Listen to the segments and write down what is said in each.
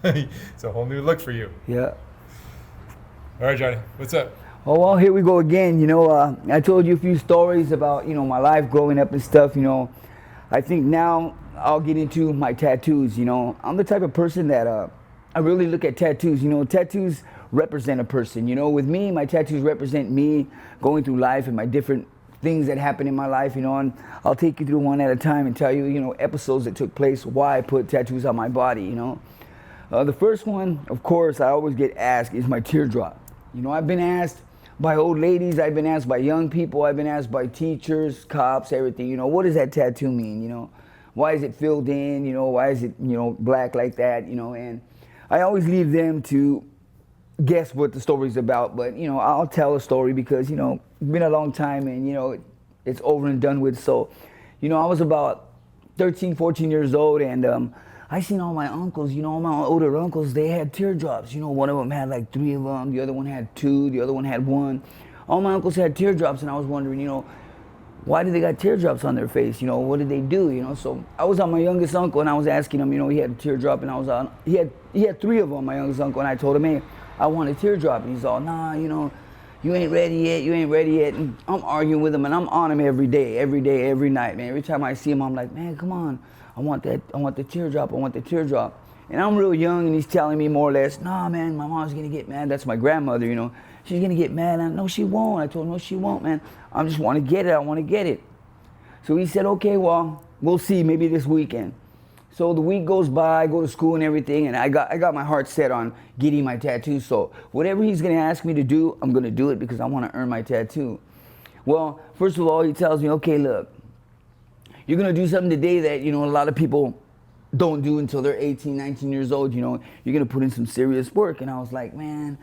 It's a whole new look for you. Yeah. All right, Johnny, what's up? Oh well, here we go again. I told you a few stories about my life growing up and stuff. I think now I'll get into my tattoos. I'm the type of person that I really look at tattoos. Tattoos represent a person. With me, my tattoos represent me going through life and my different things that happen in my life. And I'll take you through one at a time and tell you, episodes that took place, why I put tattoos on my body. The first one, of course, I always get asked is my teardrop. I've been asked by old ladies, I've been asked by young people, I've been asked by teachers, cops, everything. What does that tattoo mean? Why is it filled in? Why is it black like that? And I always leave them to guess what the story's about. But I'll tell a story because it's been a long time and it's over and done with. So I was about 13, 14 years old, and I seen all my uncles, all my older uncles, they had teardrops. One of them had like 3 of them, the other one had 2, the other one had 1. All my uncles had teardrops, and I was wondering, why do they got teardrops on their face? What did they do? So I was on my youngest uncle, and I was asking him, he had a teardrop, and I was on, he had 3 of them, my youngest uncle, and I told him, hey, I want a teardrop, and he's all, nah, you ain't ready yet, and I'm arguing with him, and I'm on him every day, every night, man. Every time I see him, I'm like, man, come on. I want the teardrop, And I'm real young, and he's telling me more or less, nah, man, my mom's gonna get mad. That's my grandmother, She's gonna get mad. No, she won't. I told him, no, she won't, man. I just want to get it. I want to get it. So he said, okay, well, we'll see, maybe this weekend. So the week goes by, I go to school and everything, and I got my heart set on getting my tattoo. So whatever he's gonna ask me to do, I'm gonna do it because I want to earn my tattoo. Well, first of all, he tells me, okay, look, you're going to do something today that, a lot of people don't do until they're 18, 19 years old. You're going to put in some serious work. And I was like, man,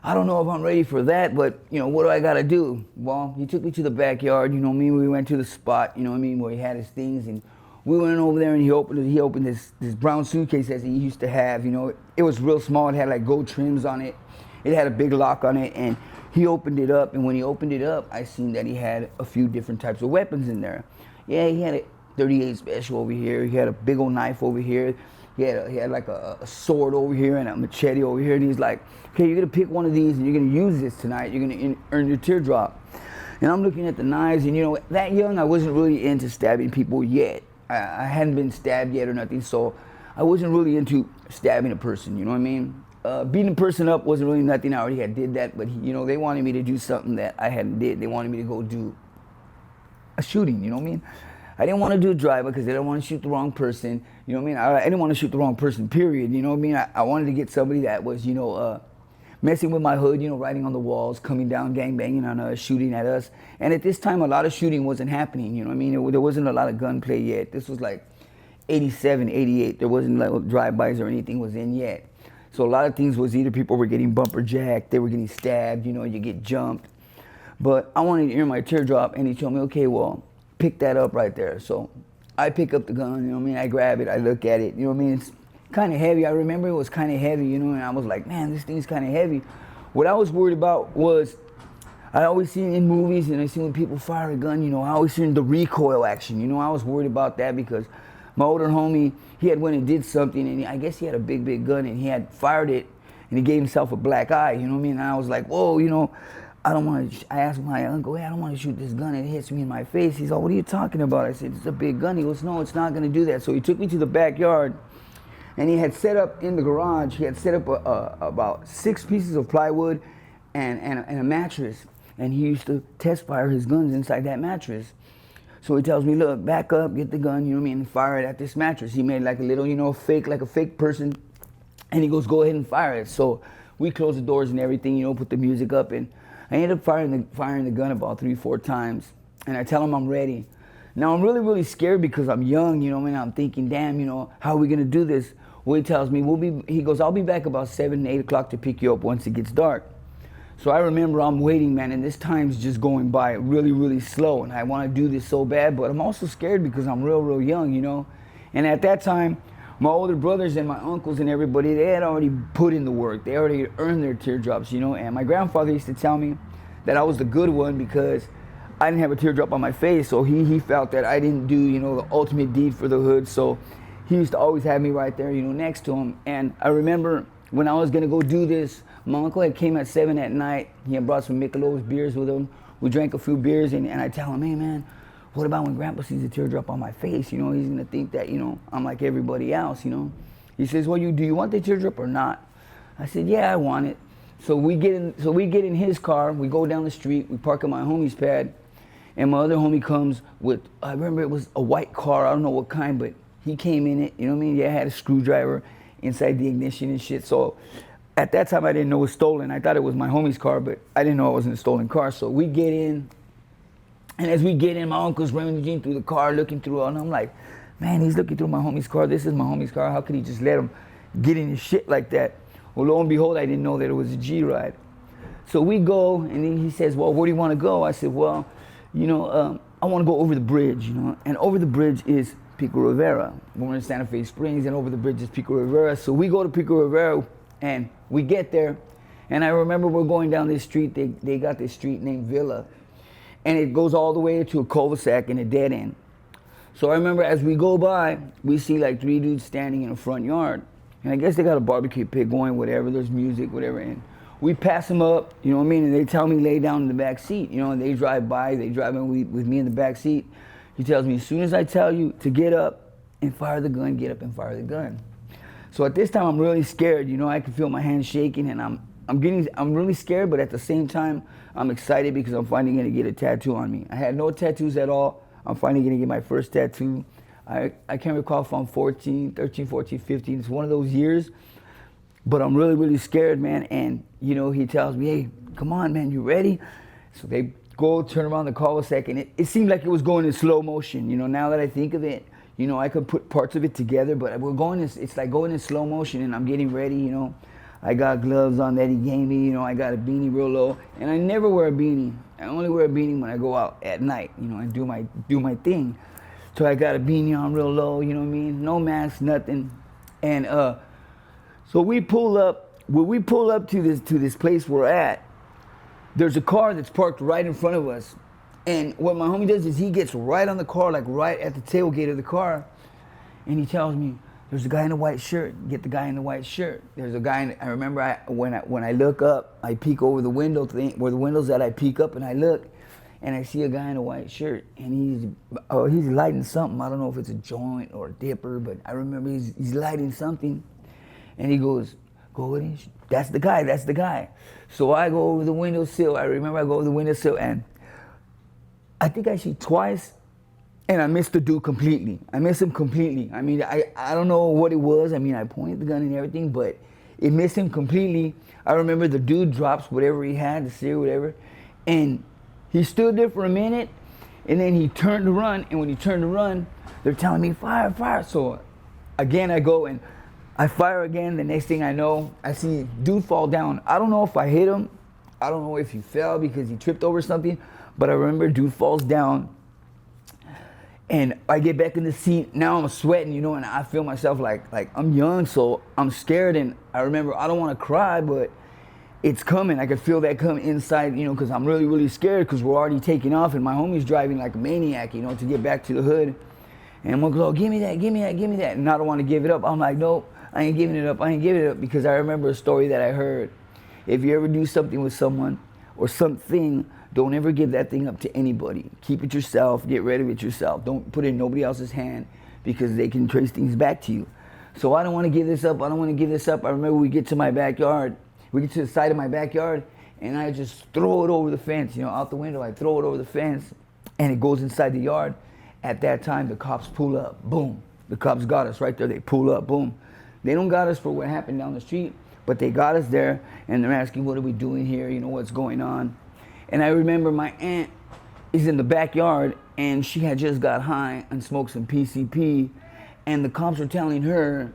I don't know if I'm ready for that, but, what do I got to do? Well, he took me to the backyard, we went to the spot, where he had his things. And we went over there, and he opened this brown suitcase that he used to have. It was real small. It had like gold trims on it. It had a big lock on it. And he opened it up. And when he opened it up, I seen that he had a few different types of weapons in there. Yeah, he had a 38 special over here. He had a big old knife over here. He had like a sword over here and a machete over here. And he's like, okay, you're going to pick one of these and you're going to use this tonight. You're going to earn your teardrop. And I'm looking at the knives, and that young, I wasn't really into stabbing people yet. I hadn't been stabbed yet or nothing, so I wasn't really into stabbing a person, you know what I mean? Beating a person up wasn't really nothing. I already had did that, but they wanted me to do something that I hadn't did. They wanted me to go do a shooting, you know what I mean? I didn't want to do a driver because I didn't want to shoot the wrong person, you know what I mean? I didn't want to shoot the wrong person, period, you know what I mean? I wanted to get somebody that was, messing with my hood, writing on the walls, coming down, gangbanging on us, shooting at us. And at this time, a lot of shooting wasn't happening, you know what I mean? There wasn't a lot of gunplay yet. This was like 87, 88. There wasn't like drive-bys or anything was in yet. So a lot of things was either people were getting bumper jacked, they were getting stabbed, you get jumped. But I wanted to earn my teardrop, and he told me, okay, well, pick that up right there. So I pick up the gun, you know what I mean? I grab it, I look at it, you know what I mean? It's kind of heavy. I remember it was kind of heavy, and I was like, man, this thing's kind of heavy. What I was worried about was, I always seen in movies, and I see when people fire a gun, I always seen the recoil action, I was worried about that because my older homie, he had went and did something, and I guess he had a big gun, and he had fired it, and he gave himself a black eye, you know what I mean? And I was like, whoa, I don't want to, I asked my uncle, hey, I don't want to shoot this gun, it hits me in my face. He's like, what are you talking about? I said, it's a big gun. He goes, no, it's not going to do that. So he took me to the backyard, and he had set up in the garage, he had set up about 6 pieces of plywood and a mattress, and he used to test fire his guns inside that mattress. So he tells me, look, back up, get the gun, you know what I mean, and fire it at this mattress. He made like a little, fake, like a fake person, and he goes, go ahead and fire it. So we closed the doors and everything, put the music up, and I ended up firing the gun about 3-4 times, and I tell him I'm ready. Now I'm really scared because I'm young, and I'm thinking, damn, how are we gonna do this? Well, he tells me, he goes, I'll be back about 7, 8 o'clock to pick you up once it gets dark. So I remember I'm waiting, man, and this time's just going by really slow, and I wanna do this so bad, but I'm also scared because I'm real young, And at that time, my older brothers and my uncles and everybody, they had already put in the work. They already earned their teardrops, and my grandfather used to tell me that I was the good one because I didn't have a teardrop on my face, so he felt that I didn't do, the ultimate deed for the hood, so he used to always have me right there, next to him. And I remember when I was gonna go do this, my uncle had came at 7 at night. He had brought some Michelob's beers with him. We drank a few beers, and I tell him, hey man, what about when Grandpa sees a teardrop on my face? He's gonna think that, I'm like everybody else, He says, well, do you want the teardrop or not? I said, yeah, I want it. So we get in his car, we go down the street, we park at my homie's pad, and my other homie comes with, I remember it was a white car, I don't know what kind, but he came in it, Yeah, it had a screwdriver inside the ignition and shit. So at that time I didn't know it was stolen. I thought it was my homie's car, but I didn't know it wasn't a stolen car. So we get in, and as we get in, my uncle's rummaging through the car, looking through it, and I'm like, man, he's looking through my homie's car. This is my homie's car. How could he just let him get in his shit like that? Well, lo and behold, I didn't know that it was a G-Ride. So we go, and then he says, well, where do you want to go? I said, well, I want to go over the bridge, And over the bridge is Pico Rivera. We're in Santa Fe Springs, and over the bridge is Pico Rivera. So we go to Pico Rivera, and we get there. And I remember we're going down this street. They got this street named Villa. And it goes all the way to a cul-de-sac and a dead end. So I remember as we go by, we see like 3 dudes standing in the front yard. And I guess they got a barbecue pit going, whatever, there's music, whatever. And we pass them up, and they tell me lay down in the back seat. And they drive by, they drive in with me in the back seat. He tells me, as soon as I tell you to get up and fire the gun, get up and fire the gun. So at this time, I'm really scared. I can feel my hands shaking, and I'm really scared, but at the same time, I'm excited because I'm finally gonna get a tattoo on me. I had no tattoos at all. I'm finally gonna get my first tattoo. I can't recall if I'm 13, 14, 15. It's one of those years, but I'm really, really scared, man. And, he tells me, hey, come on, man, you ready? So they go turn around the cul-de-sac, and it seemed like it was going in slow motion. Now that I think of it, I could put parts of it together, but it's like going in slow motion, and I'm getting ready, I got gloves on that he gave me, I got a beanie real low, and I never wear a beanie. I only wear a beanie when I go out at night, and do my thing. So I got a beanie on real low, no mask, nothing. And so we pull up, when we pull up to this place we're at, there's a car that's parked right in front of us. And what my homie does is he gets right on the car, like right at the tailgate of the car, and he tells me, there's a guy in a white shirt. Get the guy in the white shirt. There's a guy. I remember when I look up, I peek over the window where the windows at. I peek up and I look, and I see a guy in a white shirt, and he's lighting something. I don't know if it's a joint or a dipper, but I remember he's lighting something, and he goes, "Go in. That's the guy. That's the guy." So I go over the windowsill. I remember I go over the windowsill, and I think I see twice. And I missed the dude completely. I missed him completely. I mean, I don't know what it was. I mean, I pointed the gun and everything, but it missed him completely. I remember the dude drops whatever he had, the cigarette, whatever, and he stood there for a minute, and then he turned to run, and when he turned to run, they're telling me, fire, fire. So again, I go and I fire again. The next thing I know, I see dude fall down. I don't know if I hit him. I don't know if he fell because he tripped over something, but I remember dude falls down. And I get back in the seat. Now I'm sweating, and I feel myself like I'm young, so I'm scared. And I remember I don't want to cry, but it's coming. I can feel that coming inside, because I'm really, really scared because we're already taking off, and my homie's driving like a maniac, to get back to the hood. And I'm like, oh, give me that, give me that, give me that. And I don't want to give it up. I'm like, nope, I ain't giving it up. I ain't giving it up because I remember a story that I heard. If you ever do something with someone or something, don't ever give that thing up to anybody. Keep it yourself. Get rid of it yourself. Don't put it in nobody else's hand because they can trace things back to you. So I don't want to give this up. I don't want to give this up. I remember we get to my backyard. We get to the side of my backyard, and I just throw it over the fence, out the window. I throw it over the fence, and it goes inside the yard. At that time, the cops pull up. Boom. The cops got us right there. They pull up. Boom. They don't got us for what happened down the street, but they got us there, and they're asking, what are we doing here? What's going on? And I remember my aunt is in the backyard, and she had just got high and smoked some PCP, and the cops were telling her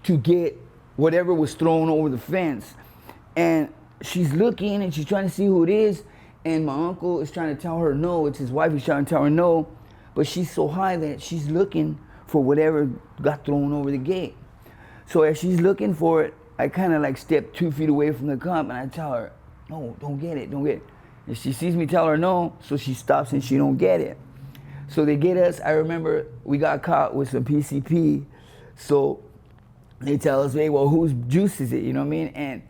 to get whatever was thrown over the fence. And she's looking, and she's trying to see who it is, and my uncle is trying to tell her no. It's his wife. He's trying to tell her no, but she's so high that she's looking for whatever got thrown over the gate. So as she's looking for it, I kind of like step 2 feet away from the cop, and I tell her, no, don't get it, don't get it. And she sees me tell her no, so she stops and she don't get it. So they get us. I remember we got caught with some PCP. So they tell us, hey, well, whose juice is it? You know what I mean? And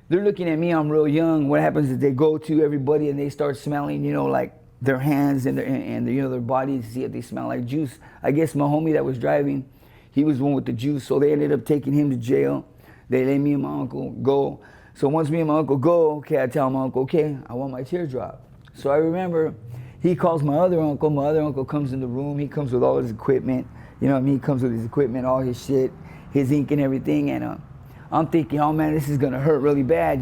they're looking at me, I'm real young. What happens is they go to everybody and they start smelling, like their hands and their bodies, see if they smell like juice. I guess my homie that was driving, he was the one with the juice, so they ended up taking him to jail. They let me and my uncle go. So once me and my uncle go, okay, I tell my uncle, okay, I want my teardrop. So I remember he calls my other uncle. My other uncle comes in the room. He comes with all his equipment. You know what I mean? He comes with his equipment, all his shit, his ink and everything. And I'm thinking, oh man, this is gonna hurt really bad,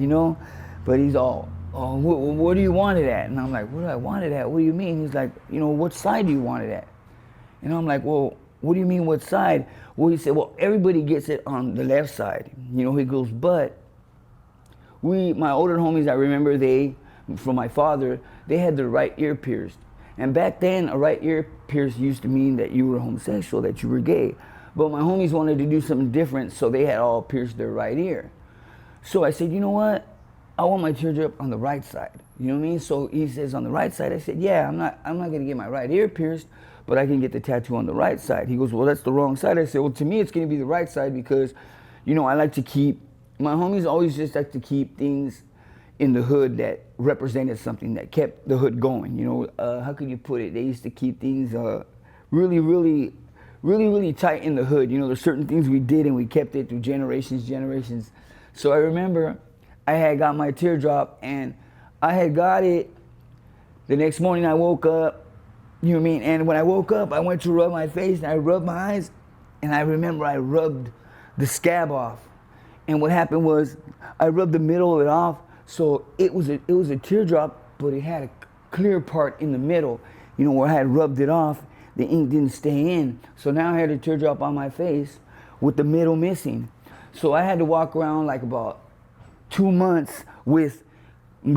But he's all, oh, what do you want it at? And I'm like, what do I want it at? What do you mean? He's like, what side do you want it at? And I'm like, well, what do you mean, what side? Well, he said, well, everybody gets it on the left side. He goes, but my older homies, I remember from my father, they had their right ear pierced. And back then, a right ear pierced used to mean that you were homosexual, that you were gay. But my homies wanted to do something different, so they had all pierced their right ear. So I said, you know what? I want my teardrop on the right side. You know what I mean? So he says, on the right side. I said, yeah, I'm not gonna get my right ear pierced, but I can get the tattoo on the right side. He goes, well, that's the wrong side. I said, well, to me, it's gonna be the right side because, I like to keep, my homies always just like to keep things in the hood that represented something, that kept the hood going. How could you put it? They used to keep things really, really, really, really tight in the hood. There's certain things we did and we kept it through generations. So I remember I had got my teardrop and I had got it. The next morning I woke up, And when I woke up, I went to rub my face and I rubbed my eyes and I remember I rubbed the scab off. And what happened was I rubbed the middle of it off. So it was a teardrop, but it had a clear part in the middle, where I had rubbed it off. The ink didn't stay in. So now I had a teardrop on my face with the middle missing. So I had to walk around like about 2 months with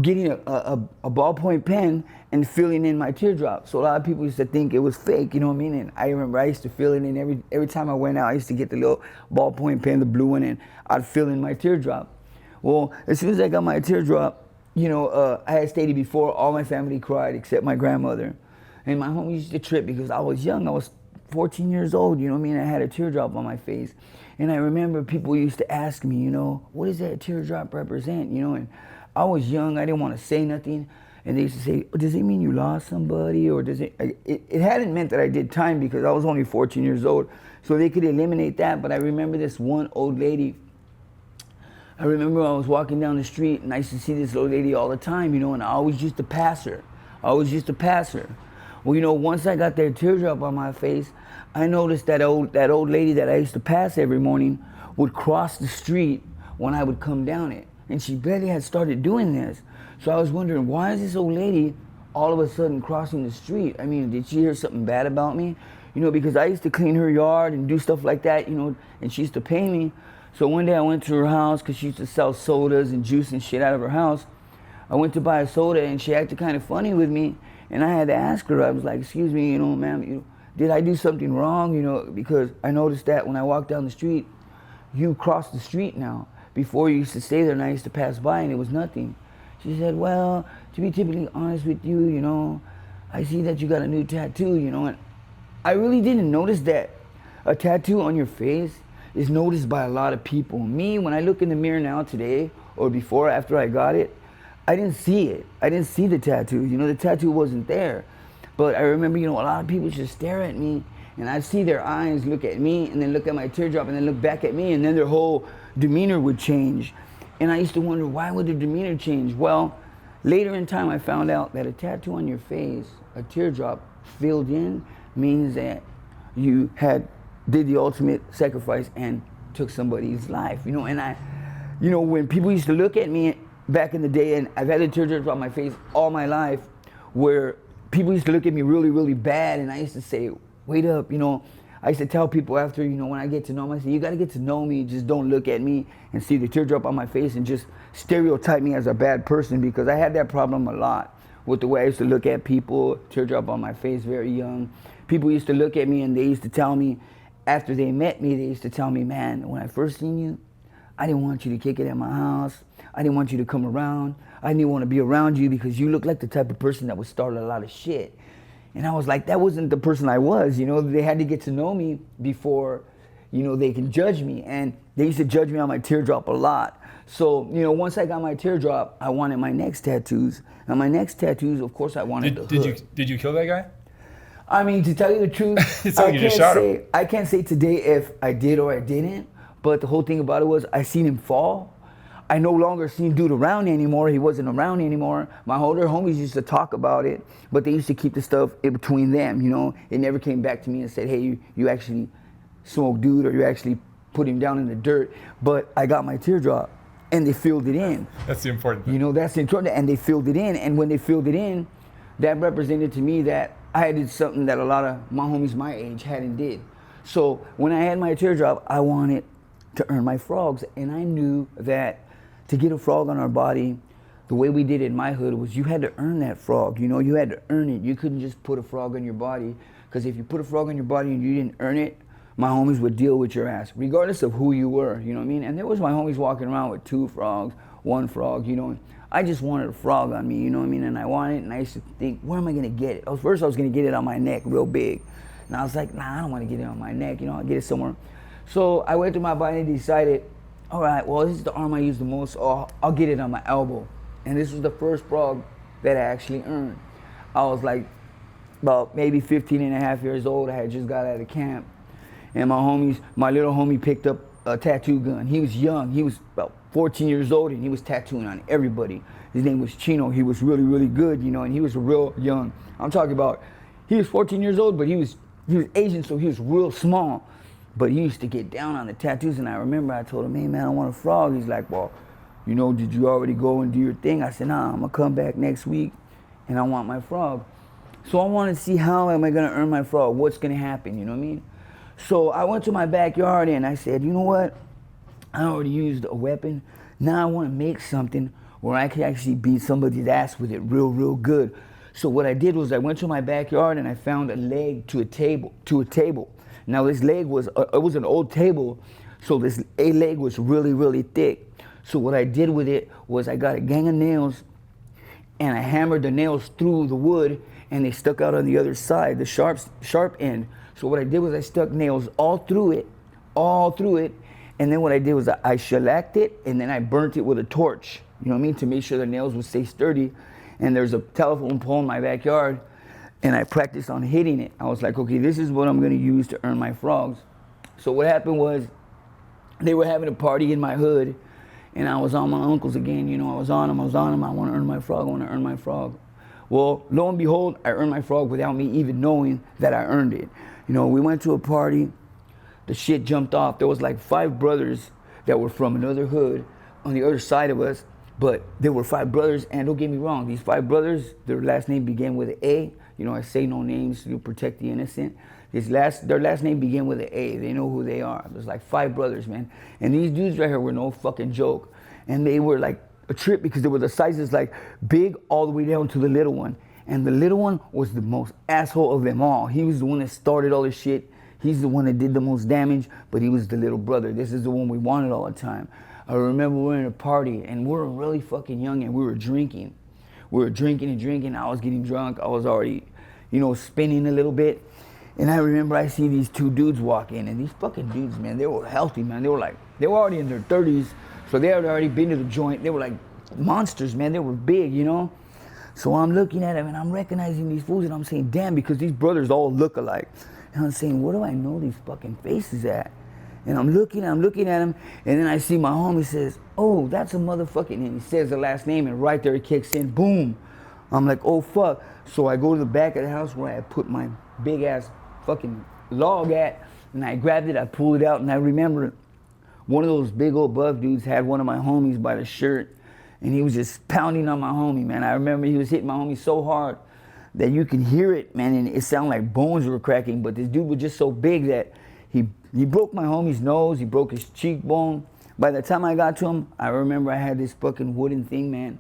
getting a ballpoint pen and filling in my teardrop. So a lot of people used to think it was fake, you know what I mean? And I remember I used to fill it in every time I went out. I used to get the little ballpoint pen, the blue one, and I'd fill in my teardrop. Well, as soon as I got my teardrop, I had stated before, all my family cried except my grandmother. And my home used to trip because I was young. I was 14 years old, you know what I mean? I had a teardrop on my face. And I remember people used to ask me, what does that teardrop represent, And I was young, I didn't want to say nothing. And they used to say, does it mean you lost somebody? Or does it hadn't meant that I did time because I was only 14 years old. So they could eliminate that. But I remember this one old lady. I remember I was walking down the street and I used to see this old lady all the time, and I always used to pass her. Well, once I got that teardrop on my face, I noticed that old lady that I used to pass every morning would cross the street when I would come down it. And she barely had started doing this. So I was wondering, why is this old lady all of a sudden crossing the street? I mean, did she hear something bad about me? Because I used to clean her yard and do stuff like that, and she used to pay me. So one day I went to her house because she used to sell sodas and juice and shit out of her house. I went to buy a soda and she acted kind of funny with me. And I had to ask her, I was like, excuse me, ma'am, did I do something wrong? Because I noticed that when I walked down the street, you crossed the street now. Before you used to stay there and I used to pass by and it was nothing. She said, well, to be typically honest with you, I see that you got a new tattoo, and I really didn't notice that a tattoo on your face is noticed by a lot of people. Me, when I look in the mirror now today, or before, after I got it, I didn't see it. I didn't see the tattoo. The tattoo wasn't there. But I remember, a lot of people just stare at me, and I'd see their eyes look at me, and then look at my teardrop, and then look back at me, and then their whole demeanor would change. And I used to wonder, why would their demeanor change? Well, later in time, I found out that a tattoo on your face, a teardrop filled in, means that you did the ultimate sacrifice and took somebody's life, and I, when people used to look at me back in the day, and I've had a teardrop on my face all my life, where people used to look at me really, really bad, and I used to say, wait up, I used to tell people after, when I get to know them, I say, you gotta get to know me, just don't look at me and see the teardrop on my face and just stereotype me as a bad person, because I had that problem a lot with the way I used to look at people, teardrop on my face, very young. People used to look at me and they used to tell me, after they met me, they used to tell me, man, when I first seen you, I didn't want you to kick it at my house. I didn't want you to come around. I didn't want to be around you because you look like the type of person that would start a lot of shit. And I was like, that wasn't the person I was, They had to get to know me before, they can judge me. And they used to judge me on my teardrop a lot. So, once I got my teardrop, I wanted my next tattoos. And my next tattoos, of course, I wanted the hood. Did you kill that guy? I mean, to tell you the truth, It's like you just shot him. I can't say today if I did or I didn't. But the whole thing about it was I seen him fall. I no longer seen dude around anymore. He wasn't around anymore. My older homies used to talk about it, but they used to keep the stuff in between them, It never came back to me and said, hey, you actually smoked dude or you actually put him down in the dirt. But I got my teardrop and they filled it in. That's the important thing. That's the important, and they filled it in. And when they filled it in, that represented to me that I did something that a lot of my homies my age hadn't did. So when I had my teardrop, I wanted to earn my frogs. And I knew that to get a frog on our body, the way we did it in my hood was you had to earn that frog. You had to earn it. You couldn't just put a frog on your body, because if you put a frog on your body and you didn't earn it, my homies would deal with your ass, regardless of who you were, you know what I mean? And there was my homies walking around with 2 frogs, 1 frog, I just wanted a frog on me, you know what I mean? And I wanted it, and I used to think, where am I gonna get it? First I was gonna get it on my neck real big. And I was like, nah, I don't wanna get it on my neck, I'll get it somewhere. So I went to my body and decided, all right, well, this is the arm I use the most, so I'll get it on my elbow. And this was the first frog that I actually earned. I was like about maybe 15 and a half years old. I had just got out of camp. And my little homie picked up a tattoo gun. He was young. He was about 14 years old, and he was tattooing on everybody. His name was Chino. He was really, really good, and he was real young. I'm talking about, he was 14 years old, but he was Asian, so he was real small. But he used to get down on the tattoos, and I remember I told him, hey, man, I want a frog. He's like, well, did you already go and do your thing? I said, nah, I'm going to come back next week, and I want my frog. So I wanted to see how am I going to earn my frog? What's going to happen, you know what I mean? So I went to my backyard, and I said, you know what? I already used a weapon. Now I want to make something where I can actually beat somebody's ass with it real, real good. So what I did was I went to my backyard, and I found a leg to a table. Now this leg was an old table, so this leg was really, really thick. So what I did with it was I got a gang of nails, and I hammered the nails through the wood, and they stuck out on the other side, the sharp end. So what I did was I stuck nails all through it, and then what I did was I shellacked it, and then I burnt it with a torch, you know what I mean, to make sure the nails would stay sturdy. And there's a telephone pole in my backyard, and I practiced on hitting it. I was like, okay, this is what I'm gonna use to earn my frogs. So what happened was, they were having a party in my hood, and I was on my uncles again, I was on them, I wanna earn my frog, Well, lo and behold, I earned my frog without me even knowing that I earned it. We went to a party, the shit jumped off. There was like 5 brothers that were from another hood on the other side of us, but there were 5 brothers, and don't get me wrong, these 5 brothers, their last name began with an A. I say no names to protect the innocent. Their last name began with an A. They know who they are. There's like 5 brothers, man. And these dudes right here were no fucking joke. And they were like a trip, because they were the sizes like big all the way down to the little one. And the little one was the most asshole of them all. He was the one that started all this shit. He's the one that did the most damage, but he was the little brother. This is the one we wanted all the time. I remember we were in a party, and we were really fucking young, and we were drinking. We were drinking and drinking. I was getting drunk. I was already, spinning a little bit. And I remember I see these 2 dudes walk in, and these fucking dudes, man, they were healthy, man. They were already in their 30s, so they had already been to the joint. They were like monsters, man. They were big, So I'm looking at them, and I'm recognizing these fools, and I'm saying, damn, because these brothers all look alike. And I'm saying, where do I know these fucking faces at? And I'm looking at them, and then I see my homie says, oh, that's a motherfucking, and he says the last name, and right there it kicks in, boom. I'm like, oh, fuck. So I go to the back of the house where I put my big-ass fucking log at, and I grabbed it, I pulled it out, and I remember one of those big old buff dudes had one of my homies by the shirt, and he was just pounding on my homie, man. I remember he was hitting my homie so hard that you could hear it, man, and it sounded like bones were cracking, but this dude was just so big that he broke my homie's nose, he broke his cheekbone. By the time I got to him, I remember I had this fucking wooden thing, man,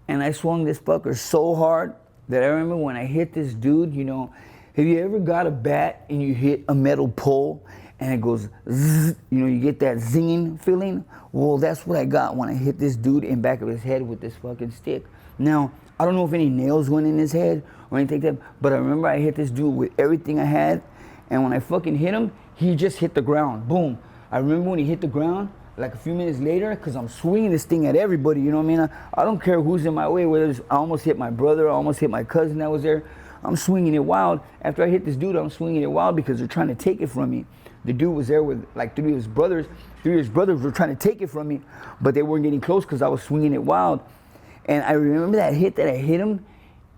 and I swung this fucker so hard that I remember when I hit this dude, have you ever got a bat and you hit a metal pole and it goes zzz, you get that zinging feeling? Well, that's what I got when I hit this dude in back of his head with this fucking stick. Now, I don't know if any nails went in his head or anything like that, but I remember I hit this dude with everything I had, and when I fucking hit him, he just hit the ground. Boom. I remember when he hit the ground, like a few minutes later, because I'm swinging this thing at everybody, you know what I mean? I don't care who's in my way, whether it's, I almost hit my brother, I almost hit my cousin that was there. I'm swinging it wild. After I hit this dude, I'm swinging it wild because they're trying to take it from me. The dude was there with like three of his brothers. Three of his brothers were trying to take it from me, but they weren't getting close because I was swinging it wild. And I remember that hit that I hit him,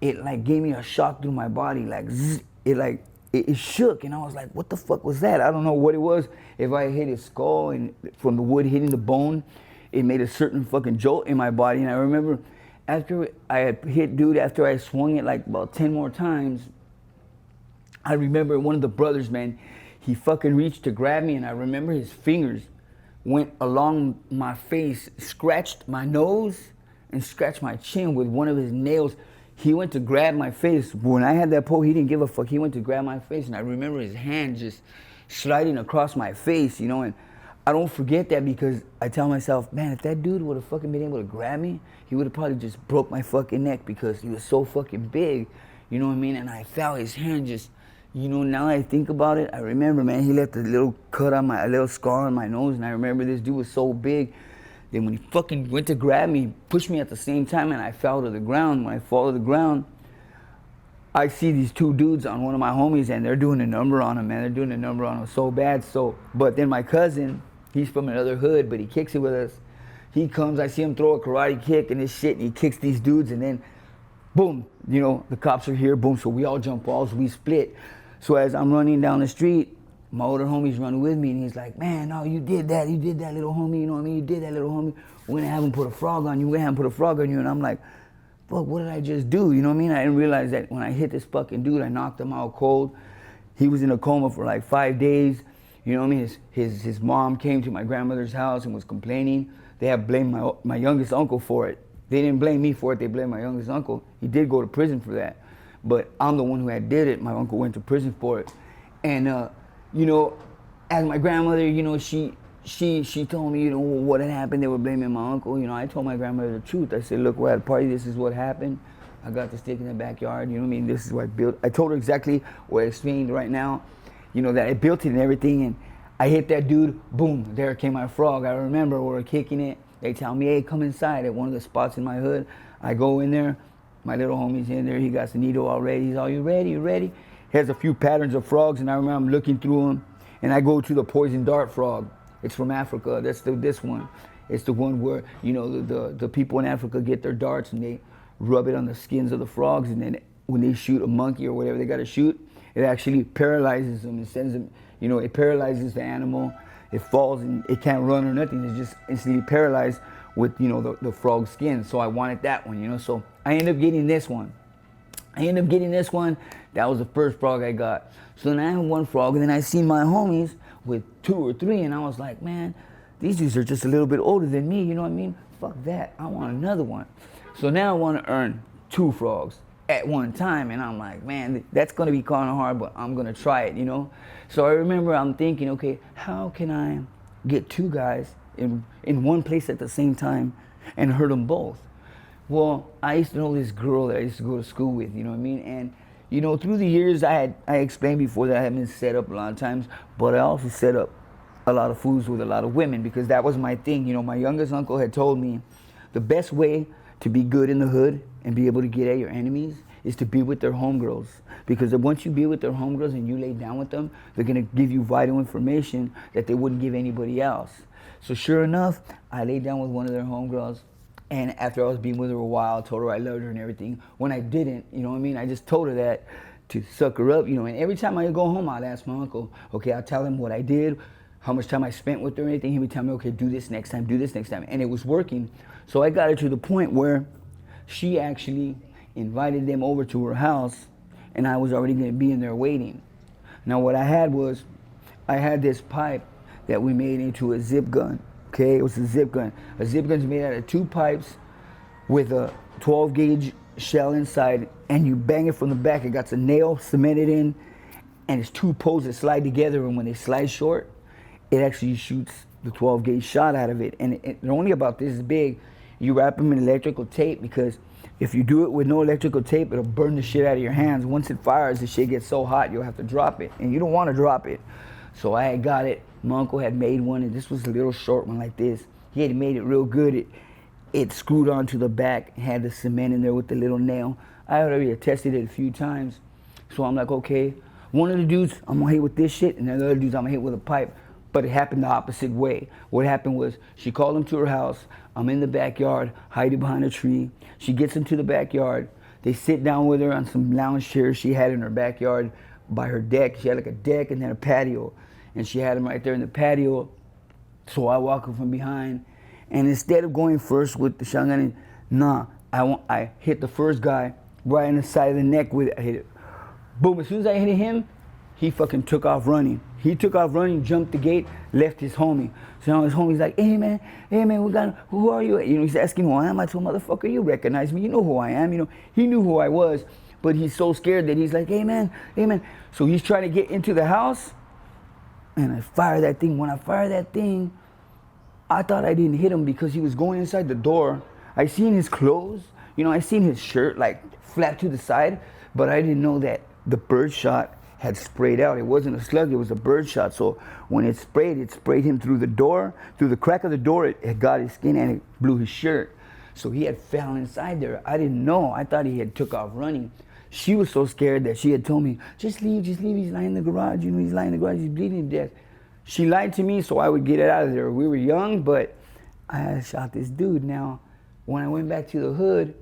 it like gave me a shock through my body, like zzz, it shook, and I was like, what the fuck was that? I don't know what it was. If I hit his skull and from the wood hitting the bone, it made a certain fucking jolt in my body. And I remember after I had hit dude, after I swung it like about 10 more times, I remember one of the brothers, man, he fucking reached to grab me, and I remember his fingers went along my face, scratched my nose, and scratched my chin with one of his nails. He went to grab my face. When I had that pole, he didn't give a fuck. He went to grab my face, and I remember his hand just sliding across my face, you know, and I don't forget that because I tell myself, man, if that dude would have fucking been able to grab me, he would have probably just broke my fucking neck because he was so fucking big, you know what I mean? And I felt his hand just, you know, now I think about it, I remember, man, he left a little cut on a little scar on my nose, and I remember this dude was so big. Then when he fucking went to grab me, pushed me at the same time, and I fell to the ground. When I fall to the ground, I see these two dudes on one of my homies, and they're doing a number on him, man. They're doing a number on him so bad. But then my cousin, he's from another hood, but he kicks it with us. He comes, I see him throw a karate kick and this shit, and he kicks these dudes, and then, boom, you know, the cops are here, boom, so we all jump balls, we split. So as I'm running down the street, my older homie's running with me, and he's like, man, no, you did that, little homie, you know what I mean? You did that, little homie. We're gonna have him put a frog on you, we're gonna have him put a frog on you. And I'm like, fuck, what did I just do? You know what I mean? I didn't realize that when I hit this fucking dude, I knocked him out cold. He was in a coma for like 5 days. You know what I mean? His mom came to my grandmother's house and was complaining. They had blamed my youngest uncle for it. They didn't blame me for it, they blamed my youngest uncle. He did go to prison for that. But I'm the one who had did it. My uncle went to prison for it. And, you know, as my grandmother, you know, she told me, you know, what had happened. They were blaming my uncle. You know, I told my grandmother the truth. I said, look, we're at a party. This is what happened. I got the stick in the backyard. You know what I mean? This is what I built. I told her exactly what I explained right now. You know, that I built it and everything. And I hit that dude. Boom. There came my frog. I remember we were kicking it. They tell me, hey, come inside at one of the spots in my hood. I go in there. My little homie's in there. He got the needle already. He's all, you ready? You ready? He has a few patterns of frogs, and I remember I'm looking through them, and I go to the poison dart frog. It's from Africa. That's this one. It's the one where, you know, the people in Africa get their darts and they rub it on the skins of the frogs, and then when they shoot a monkey or whatever they got to shoot, it actually paralyzes them and sends them, you know, it paralyzes the animal. It falls and it can't run or nothing. It's just instantly paralyzed with, you know, the frog skin. So I wanted that one, you know. So I ended up getting this one. That was the first frog I got. So then I had one frog, and then I seen my homies with 2 or 3, and I was like, man, these dudes are just a little bit older than me, you know what I mean? Fuck that, I want another one. So now I want to earn 2 frogs at one time, and I'm like, man, that's gonna be kind of hard, but I'm gonna try it, you know? So I remember I'm thinking, okay, how can I get 2 guys in one place at the same time and hurt them both? Well, I used to know this girl that I used to go to school with, you know what I mean? And, you know, through the years, I explained before that I had been set up a lot of times, but I also set up a lot of foods with a lot of women because that was my thing. You know, my youngest uncle had told me the best way to be good in the hood and be able to get at your enemies is to be with their homegirls. Because once you be with their homegirls and you lay down with them, they're gonna give you vital information that they wouldn't give anybody else. So sure enough, I laid down with one of their homegirls. And after I was being with her a while, I told her I loved her and everything. When I didn't, you know what I mean? I just told her that to suck her up, you know. And every time I go home, I'd ask my uncle, okay, I'll tell him what I did, how much time I spent with her and anything. He would tell me, okay, do this next time, do this next time. And it was working. So I got her to the point where she actually invited them over to her house, and I was already going to be in there waiting. Now what I had was, I had this pipe that we made into a zip gun. Okay, it was a zip gun. A zip gun's made out of 2 pipes with a 12 gauge shell inside, and you bang it from the back. It got a nail cemented in, and it's 2 poles that slide together, and when they slide short, it actually shoots the 12 gauge shot out of it. And they're only about this big. You wrap them in electrical tape, because if you do it with no electrical tape, it'll burn the shit out of your hands. Once it fires, the shit gets so hot, you'll have to drop it, and you don't want to drop it. So I had got it. My uncle had made one, and this was a little short one like this. He had made it real good. It screwed onto the back, had the cement in there with the little nail. I already tested it a few times. So I'm like, okay, one of the dudes I'm gonna hit with this shit, and the other dudes I'm gonna hit with a pipe. But it happened the opposite way. What happened was she called him to her house. I'm in the backyard, hiding behind a tree. She gets him to the backyard. They sit down with her on some lounge chairs she had in her backyard by her deck. She had like a deck and then a patio. And she had him right there in the patio. So I walk him from behind. And instead of going first with the shotgun, I hit the first guy right in the side of the neck with it. I hit it. Boom, as soon as I hit him, he fucking took off running. He took off running, jumped the gate, left his homie. So now his homie's like, hey man, who are you? You know, he's asking who I am. I told him, motherfucker, you recognize me. You know who I am. You know, he knew who I was, but he's so scared that he's like, hey man. So he's trying to get into the house, and I fire that thing. When I fire that thing, I thought I didn't hit him because he was going inside the door. I seen his clothes, you know, I seen his shirt like flap to the side, but I didn't know that the bird shot had sprayed out. It wasn't a slug, it was a bird shot. So when it sprayed him through the door, through the crack of the door, it got his skin and it blew his shirt. So he had fell inside there. I didn't know, I thought he had took off running. She was so scared that she had told me, just leave, he's lying in the garage, you know, he's lying in the garage, he's bleeding to death. She lied to me so I would get it out of there. We were young, but I had shot this dude. Now, when I went back to the hood,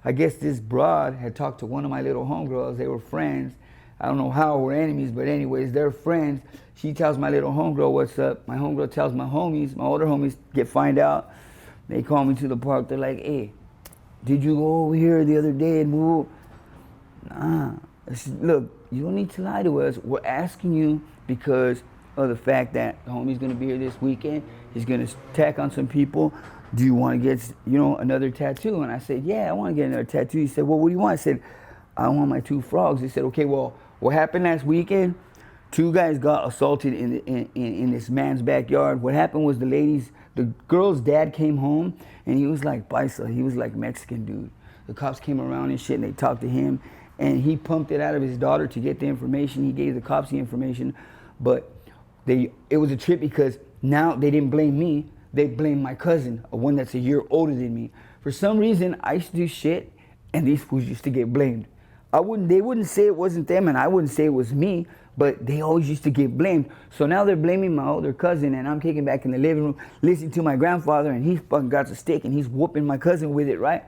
I guess this broad had talked to one of my little homegirls. They were friends. I don't know how we're enemies, but anyways, they're friends. She tells my little homegirl what's up. My homegirl tells my homies. My older homies find out. They call me to the park. They're like, hey, did you go over here the other day and move? Nah. I said, look, you don't need to lie to us. We're asking you because of the fact that the homie's gonna be here this weekend. He's gonna attack on some people. Do you want to get, you know, another tattoo? And I said, yeah, I want to get another tattoo. He said, well, what do you want? I said, I want my 2 frogs. He said, okay, well, what happened last weekend? 2 guys got assaulted in this man's backyard. What happened was the girl's dad came home and he was like paisa. He was like Mexican dude. The cops came around and shit and they talked to him and he pumped it out of his daughter to get the information. He gave the cops the information, but it was a trip because now they didn't blame me. They blamed my cousin, one that's a year older than me. For some reason, I used to do shit and these fools used to get blamed. They wouldn't say it wasn't them and I wouldn't say it was me, but they always used to get blamed. So now they're blaming my older cousin and I'm kicking back in the living room listening to my grandfather and he fucking got a stick and he's whooping my cousin with it, right?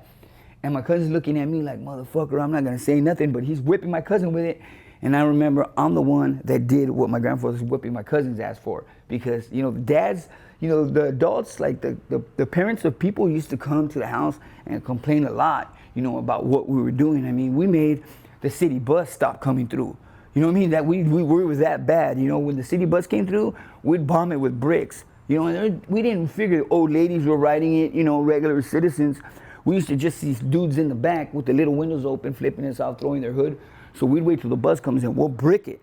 And my cousin's looking at me like, motherfucker, I'm not gonna say nothing, but he's whipping my cousin with it. And I remember I'm the one that did what my grandfather was whipping my cousin's ass for. Because, you know, the dads, you know, the adults, like the parents of people used to come to the house and complain a lot, you know, about what we were doing. I mean, we made the city bus stop coming through. You know what I mean? That we were that bad. You know, when the city bus came through, we'd bomb it with bricks. You know, and we didn't figure old ladies were riding it, you know, regular citizens. We used to just see dudes in the back with the little windows open, flipping us off, throwing their hood. So we'd wait till the bus comes in, we'll brick it.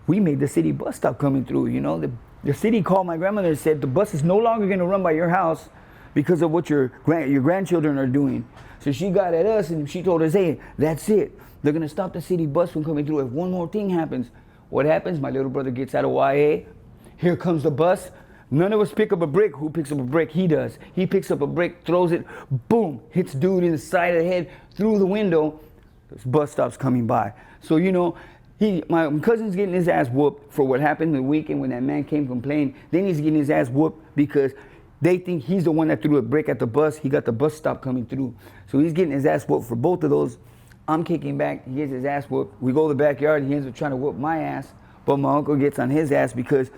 We made the city bus stop coming through, you know. The city called my grandmother and said, the bus is no longer gonna run by your house because of what your grandchildren are doing. So she got at us and she told us, hey, that's it. They're gonna stop the city bus from coming through. If one more thing happens, what happens? My little brother gets out of YA. Here comes the bus. None of us pick up a brick. Who picks up a brick? He does. He picks up a brick, throws it, boom, hits dude in the side of the head, through the window. This bus stops coming by. So, you know, my cousin's getting his ass whooped for what happened the weekend when that man came complaining. Then he's getting his ass whooped because they think he's the one that threw a brick at the bus. He got the bus stop coming through. So he's getting his ass whooped for both of those. I'm kicking back. He gets his ass whooped. We go to the backyard. He ends up trying to whoop my ass. But my uncle gets on his ass because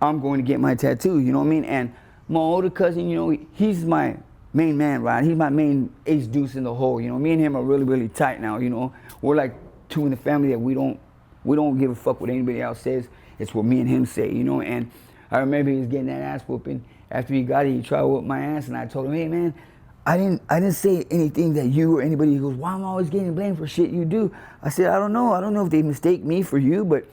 I'm going to get my tattoo. You know what I mean? And my older cousin, you know, he's my main man, right? He's my main ace deuce in the hole. You know, me and him are really, really tight now. You know, we're like 2 in the family that we don't give a fuck what anybody else says. It's what me and him say, you know. And I remember he was getting that ass whooping. After he got it, he tried to whoop my ass, and I told him, hey man, I didn't say anything that you or anybody. He goes, why am I always getting blamed for shit you do? I said, I don't know if they mistake me for you, but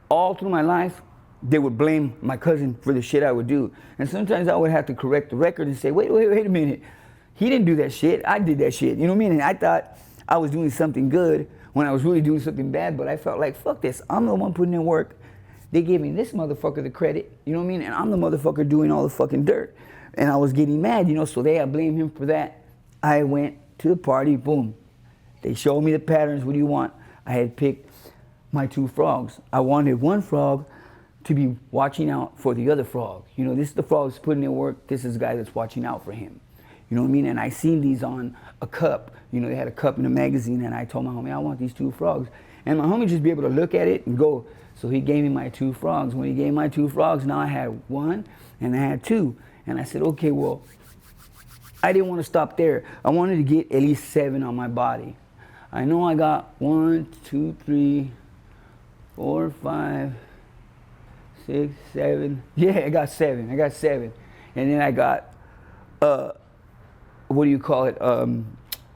all through my life, they would blame my cousin for the shit I would do. And sometimes I would have to correct the record and say, wait a minute. He didn't do that shit. I did that shit. You know what I mean? And I thought I was doing something good when I was really doing something bad, but I felt like, fuck this. I'm the one putting in work. they gave me this motherfucker the credit, you know what I mean? And I'm the motherfucker doing all the fucking dirt. And I was getting mad, you know, so they had blamed him for that. I went to the party, boom. They showed me the patterns, what do you want? I had picked my 2 frogs. I wanted one frog to be watching out for the other frog. You know, this is the frog that's putting in work, this is the guy that's watching out for him. You know what I mean? And I seen these on a cup. You know, they had a cup in a magazine, and I told my homie, I want these 2 frogs. And my homie just be able to look at it and go. So he gave me my 2 frogs. When he gave me my 2 frogs, now I had 1 and I had 2. And I said, okay, well, I didn't want to stop there. I wanted to get at least 7 on my body. I know I got 1, 2, 3, 4, 5, 6, 7. Yeah, I got 7. I got 7. And then I got, what do you call it?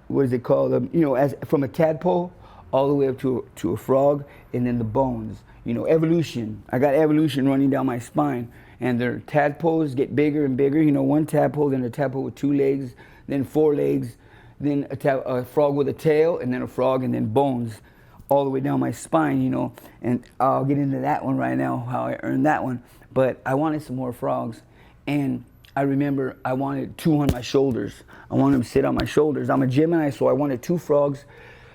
What is it called? You know, as from a tadpole all the way up to a frog, and then the bones. You know, evolution. I got evolution running down my spine, and their tadpoles get bigger and bigger. You know, 1 tadpole, then a tadpole with 2 legs, then 4 legs, then a frog with a tail, and then a frog, and then bones all the way down my spine, you know. And I'll get into that one right now, how I earned that one. But I wanted some more frogs, and I remember I wanted 2 on my shoulders. I wanted them to sit on my shoulders. I'm a Gemini, so I wanted 2 frogs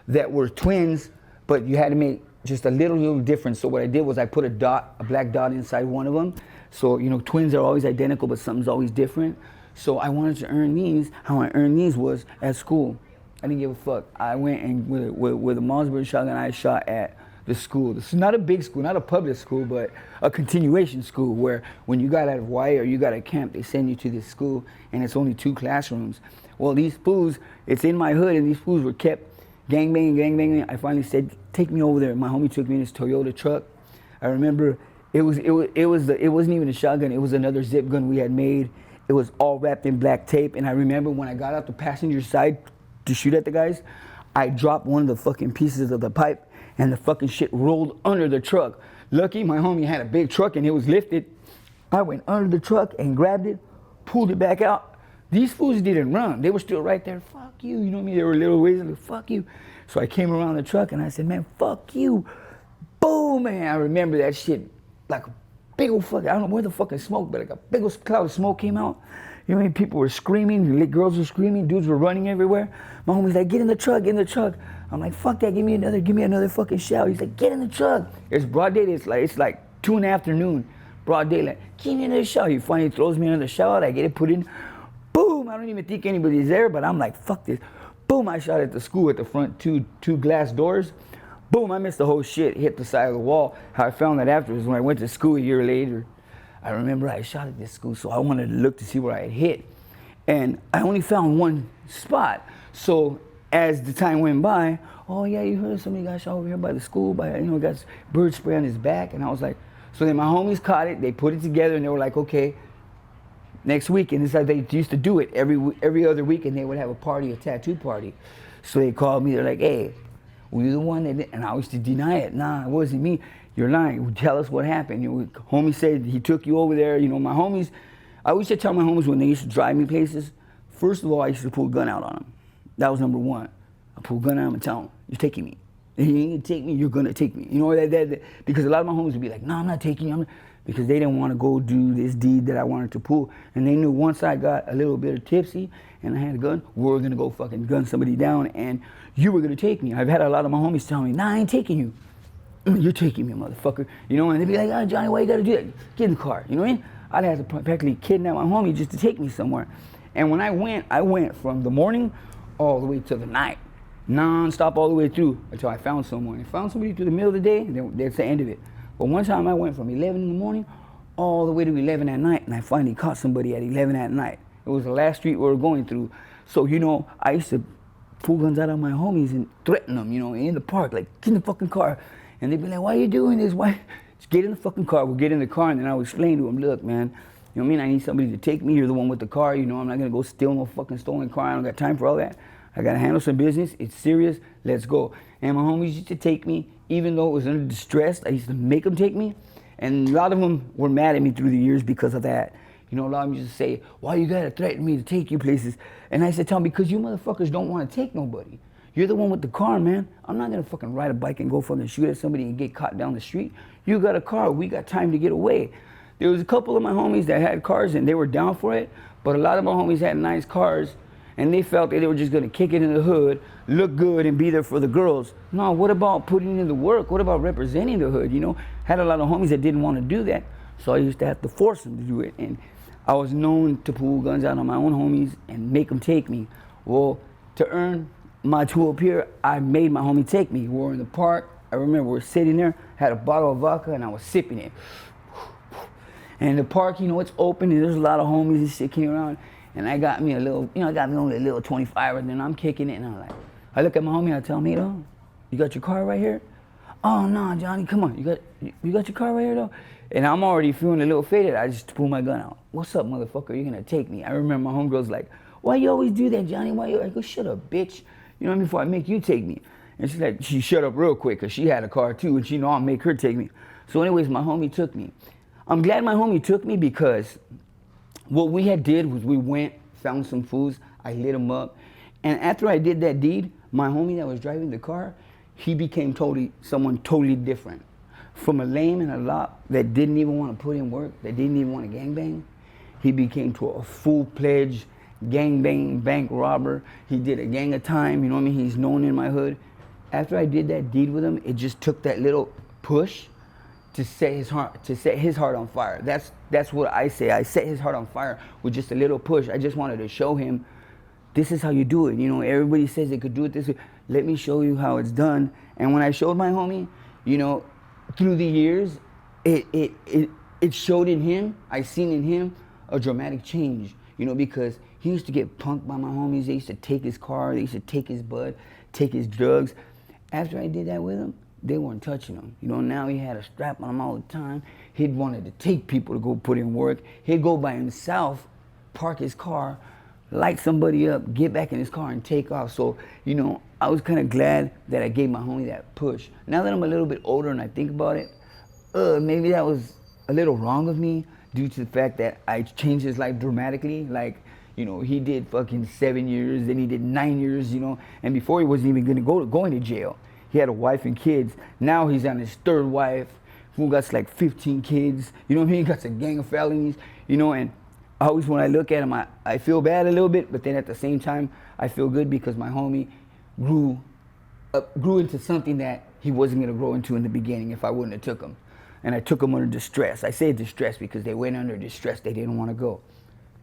that were twins, but you had to make just a little difference. So what I did was I put a black dot inside one of them. So, you know, twins are always identical, but something's always different. So I wanted to earn these. How I earned these was at school. I didn't give a fuck. I went and with a Mossberg shotgun, I shot at the school. This is not a big school, not a public school, but a continuation school where when you got out of Hawaii or you got at camp, they send you to this school and it's only 2 classrooms. Well, these fools, it's in my hood, and these fools were kept gangbanging. I finally said, take me over there. My homie took me in his Toyota truck. I remember it wasn't even a shotgun, it was another zip gun we had made. It was all wrapped in black tape, and I remember when I got out the passenger side to shoot at the guys, I dropped one of the fucking pieces of the pipe, and the fucking shit rolled under the truck. Lucky my homie had a big truck and it was lifted. I went under the truck and grabbed it, pulled it back out. These fools didn't run. They were still right there. Fuck you. You know what I mean? They were a little ways like, fuck you. So I came around the truck and I said, man, fuck you. Boom, man. I remember that shit like a big old fucking, I don't know where the fucking smoke, but like a big old cloud of smoke came out. You know what I mean? People were screaming, girls were screaming, dudes were running everywhere. My homie's like, get in the truck, get in the truck. I'm like, fuck that, give me another fucking shout. He's like, get in the truck. It's broad daylight, it's like 2 in the afternoon, broad daylight. Get in the shower. He finally throws me another shout, I get it put in. Boom, I don't even think anybody's there, but I'm like, fuck this. Boom, I shot at the school at the front, two glass doors. Boom, I missed the whole shit, hit the side of the wall. How I found that afterwards when I went to school a year later. I remember I shot at this school, so I wanted to look to see where I had hit. And I only found 1 spot. So as the time went by, oh yeah, you heard somebody got shot over here by the school, got bird spray on his back. And I was like, so then my homies caught it, they put it together, and they were like, okay, next week. And it's like they used to do it every other week, and they would have a party, a tattoo party. So they called me, they're like, hey, were you the one that did? And I used to deny it. Nah, it wasn't me. You're lying. Tell us what happened. Homie said he took you over there. You know, my homies, I used to tell my homies when they used to drive me places, first of all, I used to pull a gun out on them. That was number 1. I pull a gun out and tell them, you're taking me. If you ain't gonna take me, you're gonna take me. You know, because a lot of my homies would be like, no, I'm not taking you. Because they didn't want to go do this deed that I wanted to pull. And they knew once I got a little bit tipsy and I had a gun, we were gonna go fucking gun somebody down and you were gonna take me. I've had a lot of my homies tell me, nah, I ain't taking you. You're taking me, motherfucker. You know, and they'd be like, oh, Johnny, why you gotta do that? Get in the car. You know what I mean? I'd have to practically kidnap my homie just to take me somewhere. And when I went from the morning all the way to the night, non-stop all the way through until I found someone. I found somebody through the middle of the day, and that's the end of it. But one time I went from 11 in the morning all the way to 11 at night, and I finally caught somebody at 11 at night. It was the last street we were going through. So, you know, I used to pull guns out of my homies and threaten them, you know, in the park, like, get in the fucking car. And they'd be like, why are you doing this? Why? Just get in the fucking car. We'll get in the car, and then I would explain to them, look, man, you know what I mean? I need somebody to take me. You're the one with the car. You know, I'm not going to go steal no fucking stolen car. I don't got time for all that. I got to handle some business. It's serious. Let's go. And my homies used to take me, even though it was under distress. I used to make them take me. And a lot of them were mad at me through the years because of that. You know, a lot of them used to say, why you got to threaten me to take you places? And I said, tell them, because you motherfuckers don't want to take nobody. you're the one with the car, man. I'm not gonna fucking ride a bike and go fucking shoot at somebody and get caught down the street. You got a car, we got time to get away. There was a couple of my homies that had cars and they were down for it, but a lot of my homies had nice cars and they felt that they were just gonna kick it in the hood, look good and be there for the girls. No, what about putting in the work? What about representing the hood, you know? Had a lot of homies that didn't want to do that, so I used to have to force them to do it. And I was known to pull guns out on my own homies and make them take me. Well, to earn my 12 here, I made my homie take me. We were in the park. I remember we were sitting there, had a bottle of vodka, and I was sipping it. And in the park, you know, it's open, and there's a lot of homies and shit kicking around. And I got me a little, you know, I got me only a little 25, and then I'm kicking it, and I'm like, I look at my homie, and I tell him, hey, though, you got your car right here? Oh, no, Johnny, come on, you got your car right here, though? And I'm already feeling a little faded. I just pull my gun out. What's up, motherfucker? You're gonna take me. I remember my homegirl's like, why you always do that, Johnny? Why you? I go, shut up, bitch. You know what I mean? Before I make you take me. And she's like, she shut up real quick because she had a car too, and she know I'll make her take me. So anyways, my homie took me. I'm glad my homie took me because what we had did was we went, found some foods, I lit him up. And after I did that deed, my homie that was driving the car, he became someone totally different. From a lame and a lot that didn't even want to put in work, that didn't even want to gangbang, he became to a full-fledged gangbang bank robber. He did a gang of time, you know what I mean? He's known in my hood. After I did that deed with him, it just took that little push to set his heart on fire. That's what I say. I set his heart on fire with just a little push. I just wanted to show him, this is how you do it. You know, everybody says they could do it this way. Let me show you how it's done. And when I showed my homie, you know, through the years, it showed in him, I seen in him a dramatic change, you know, because he used to get punked by my homies. They used to take his car, they used to take his bud, take his drugs. After I did that with him, they weren't touching him. You know, now he had a strap on him all the time. He'd wanted to take people to go put in work. He'd go by himself, park his car, light somebody up, get back in his car and take off. So, you know, I was kind of glad that I gave my homie that push. Now that I'm a little bit older and I think about it, maybe that was a little wrong of me due to the fact that I changed his life dramatically. Like, you know, he did fucking 7 years, then he did 9 years, you know, and before he wasn't even going to jail. He had a wife and kids. Now he's on his third wife, who got like 15 kids, you know what I mean? He got a gang of felonies, you know, and always when I look at him, I feel bad a little bit, but then at the same time, I feel good because my homie grew into something that he wasn't gonna grow into in the beginning if I wouldn't have took him. And I took him under distress. I say distress because they went under distress. They didn't want to go.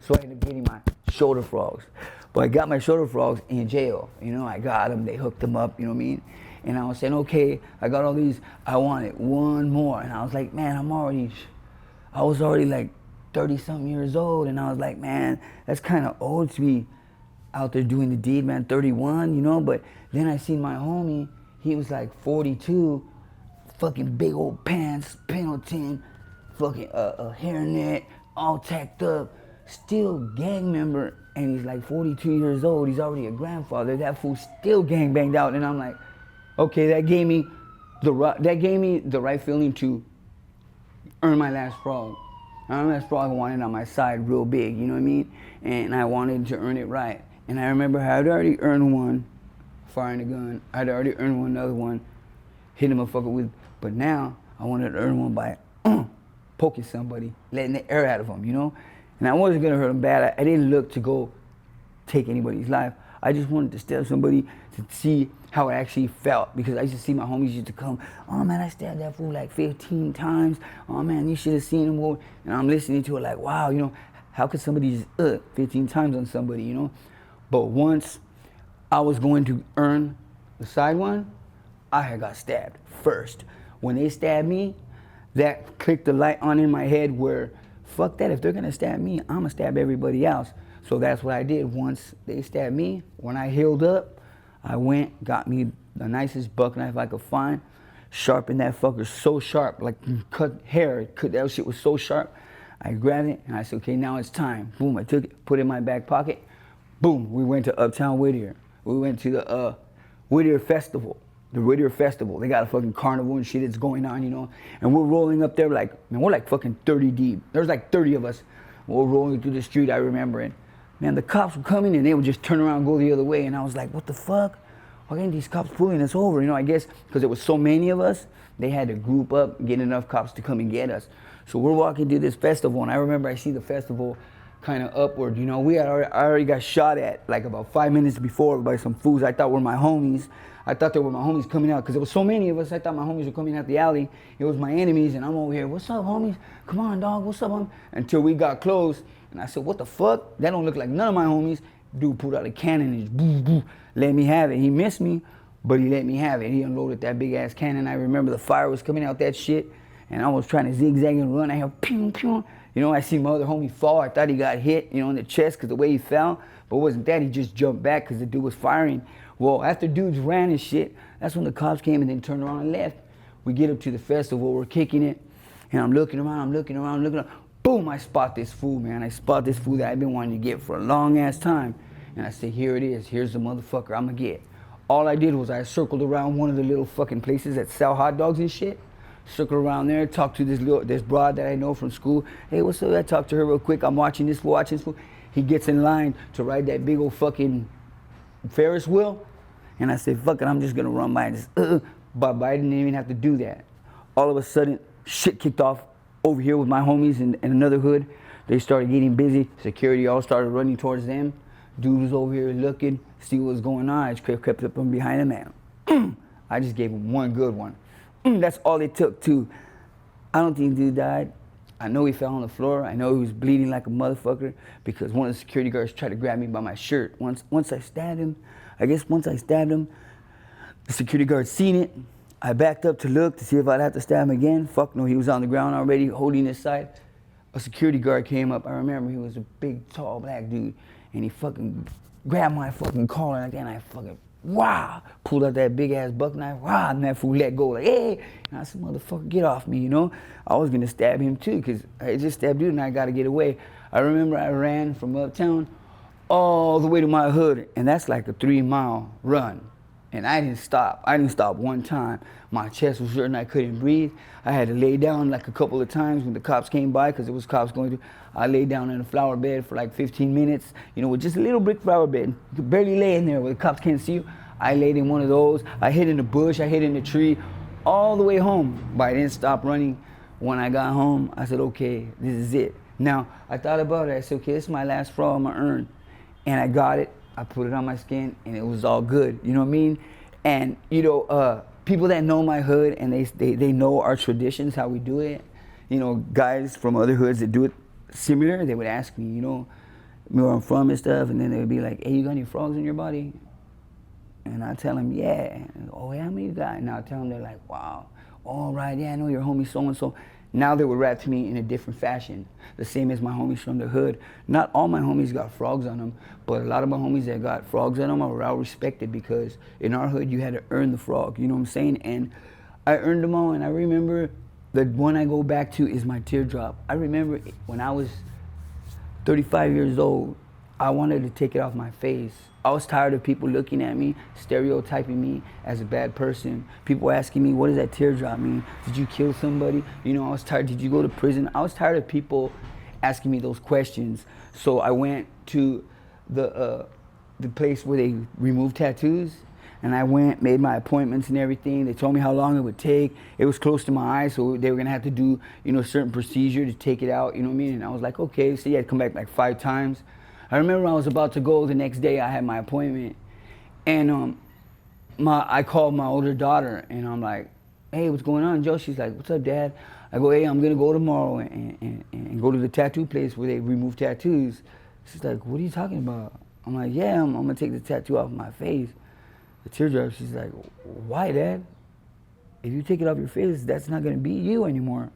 So I ended up getting my shoulder frogs. But I got my shoulder frogs in jail. You know, I got them, they hooked them up, you know what I mean? And I was saying, okay, I got all these, I wanted one more. And I was like, man, I was already like 30-something years old. And I was like, man, that's kind of old to be out there doing the deed, man, 31, you know? But then I seen my homie, he was like 42, fucking big old pants, Pendleton, fucking a hairnet, all tacked up, still gang member, and he's like 42 years old. He's already a grandfather. That fool still gang banged out, and I'm like, okay, that gave me the right feeling to earn my last frog. My last frog wanted on my side real big, you know what I mean? And I wanted to earn it right. And I remember I'd already earned one, firing a gun. I'd already earned another one, hitting a motherfucker with. But now I wanted to earn one by poking somebody, letting the air out of them, you know? And I wasn't gonna hurt them bad. I didn't look to go take anybody's life. I just wanted to stab somebody to see how it actually felt, because I used to see my homies used to come, oh man, I stabbed that fool like 15 times. Oh man, you should have seen him more. And I'm listening to it like, wow, you know, how could somebody just 15 times on somebody, you know? But once I was going to earn the side one, I had got stabbed first. When they stabbed me, that clicked the light on in my head where, fuck that, if they're gonna stab me, I'm gonna stab everybody else. So that's what I did. Once they stabbed me, when I healed up, I went, got me the nicest buck knife I could find, sharpened that fucker so sharp, like cut hair, that shit was so sharp. I grabbed it and I said, okay, now it's time. Boom, I took it, put it in my back pocket. Boom, we went to Uptown Whittier. We went to the Whittier Festival. The Whittier Festival. They got a fucking carnival and shit that's going on, you know? And we're rolling up there like, man, we're like fucking 30 deep. There's like 30 of us. We're rolling through the street, I remember it. Man, the cops were coming and they would just turn around and go the other way. And I was like, what the fuck? why ain't these cops pulling us over? You know, I guess because there was so many of us, they had to group up and get enough cops to come and get us. So we're walking to this festival, and I remember I see the festival kind of upward. You know, I already got shot at like about 5 minutes before by some fools I thought were my homies. I thought they were my homies coming out because there was so many of us. I thought my homies were coming out the alley. It was my enemies, and I'm over here. What's up, homies? Come on, dog. What's up, homie? Until we got close, and I said, what the fuck? That don't look like none of my homies. Dude pulled out a cannon and just boo, boo, let me have it. He missed me, but he let me have it. He unloaded that big ass cannon. I remember the fire was coming out that shit, and I was trying to zigzag and run. I heard pew, pew. You know, I see my other homie fall. I thought he got hit, you know, in the chest because the way he fell, but it wasn't that. He just jumped back because the dude was firing. Well, after dudes ran and shit, that's when the cops came and then turned around and left. We get up to the festival, we're kicking it, and I'm looking around. Boom, I spot this fool, man. I spot this fool that I've been wanting to get for a long ass time. And I say, here it is. Here's the motherfucker I'm gonna get. All I did was I circled around one of the little fucking places that sell hot dogs and shit. Circled around there, talked to this broad that I know from school. Hey, what's up? I talked to her real quick. I'm watching this fool. He gets in line to ride that big old fucking Ferris wheel. And I said, fuck it, I'm just gonna run by and just, but I didn't even have to do that. All of a sudden, shit kicked off over here with my homies in another hood. They started getting busy. Security all started running towards them. Dude was over here looking, see what was going on. I just crept up from behind him, and I just gave him one good one. That's all it took, too. I don't think dude died. I know he fell on the floor. I know he was bleeding like a motherfucker because one of the security guards tried to grab me by my shirt. Once I stabbed him, the security guard seen it. I backed up to look to see if I'd have to stab him again. Fuck no, he was on the ground already holding his side. A security guard came up. I remember he was a big, tall, black dude. And he fucking grabbed my fucking collar like that, and I fucking, wow, pulled out that big ass buck knife, wow, and that fool let go, like, hey. And I said, motherfucker, get off me, you know? I was gonna stab him too, because I just stabbed dude and I gotta get away. I remember I ran from uptown all the way to my hood, and that's like a 3-mile run. And I didn't stop. I didn't stop one time. My chest was hurting. I couldn't breathe. I had to lay down like a couple of times when the cops came by because it was cops going through. I laid down in a flower bed for like 15 minutes, you know, with just a little brick flower bed. You could barely lay in there where the cops can't see you. I laid in one of those. I hid in the bush. I hid in the tree all the way home. But I didn't stop running. When I got home, I said, okay, this is it. Now, I thought about it. I said, okay, this is my last frog I'm going to earn. And I got it. I put it on my skin, and it was all good. You know what I mean? And, you know, people that know my hood, and they know our traditions, how we do it. You know, guys from other hoods that do it similar, they would ask me, you know, where I'm from and stuff, and then they would be like, hey, you got any frogs in your body? And I tell them, yeah. And, oh, how many you got? And I'll tell them, they're like, wow. All right, yeah, I know your homie so-and-so. Now they would rap to me in a different fashion, the same as my homies from the hood. Not all my homies got frogs on them, but a lot of my homies that got frogs on them are well respected because in our hood you had to earn the frog, you know what I'm saying? And I earned them all, and I remember the one I go back to is my teardrop. I remember when I was 35 years old, I wanted to take it off my face. I was tired of people looking at me, stereotyping me as a bad person. People asking me, what does that teardrop mean? Did you kill somebody? You know, I was tired. Did you go to prison? I was tired of people asking me those questions. So I went to the place where they remove tattoos, and I went, made my appointments and everything. They told me how long it would take. It was close to my eyes, so they were gonna have to do, you know, a certain procedure to take it out, you know what I mean? And I was like, okay. So yeah, I'd come back like 5 times. I remember I was about to go the next day. I had my appointment, and I called my older daughter, and I'm like, hey, what's going on, Joe? She's like, what's up, Dad? I go, hey, I'm gonna go tomorrow and go to the tattoo place where they remove tattoos. She's like, what are you talking about? I'm like, yeah, I'm gonna take the tattoo off my face, the teardrop. She's like, why, Dad? If you take it off your face, that's not gonna be you anymore.